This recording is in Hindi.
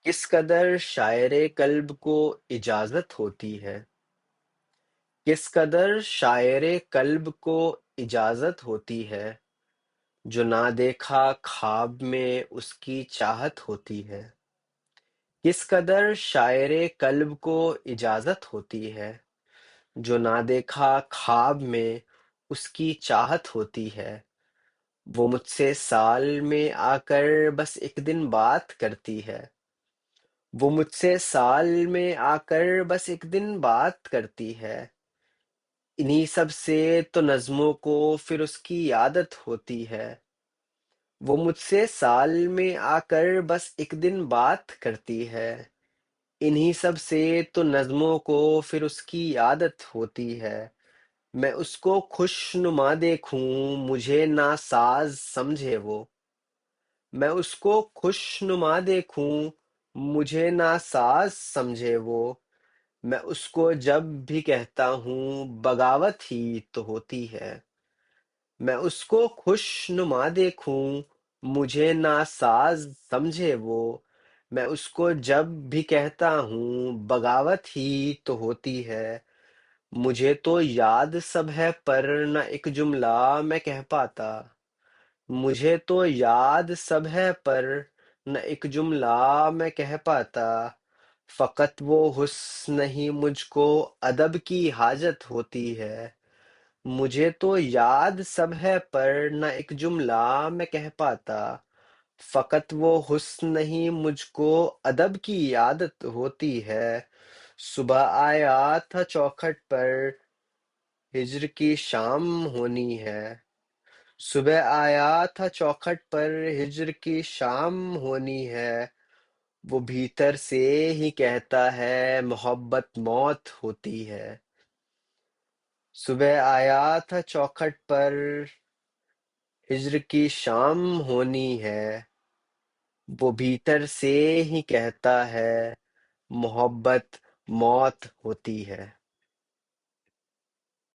किस कदर शायरे कल्ब को इजाजत होती है। किस कदर शायरे कल्ब को इजाजत होती है। जो ना देखा ख्वाब में उसकी चाहत होती है। किस कदर शायरे कल्ब को इजाजत होती है। जो ना देखा ख्वाब में उसकी चाहत होती है। वो मुझसे साल में आकर बस एक दिन बात करती है। वो मुझसे साल में आकर बस एक दिन बात करती है। इन्हीं सब से तो नज़्मों को फिर उसकी आदत होती है। वो मुझसे साल में आकर बस एक दिन बात करती है। इन्हीं सब से तो नज़्मों को फिर उसकी आदत होती है। मैं उसको खुशनुमा देखूं मुझे नासाज समझे वो। मैं उसको खुशनुमा देखूं मुझे नासाज समझे वो। मैं उसको जब भी कहता हूँ बगावत ही तो होती है। मैं उसको खुशनुमा देखूं मुझे नासाज समझे वो। मैं उसको जब भी कहता हूँ बगावत ही तो होती है। मुझे तो याद सब है पर न एक जुमला मैं कह पाता। मुझे तो याद सब है पर न एक जुमला मैं कह पाता। फकत वो हुस्न ही मुझको अदब की हाजत होती है। मुझे तो याद सब है पर न एक जुमला मैं कह पाता। फकत वो हुस्न ही मुझको अदब की आदत होती है। सुबह आया था चौखट पर हिज्र की शाम होनी है। सुबह आया था चौखट पर हिज्र की शाम होनी है। वो भीतर से ही कहता है मोहब्बत मौत होती है। सुबह आया था चौखट पर हिज्र की शाम होनी है। वो भीतर से ही कहता है मोहब्बत मौत होती है।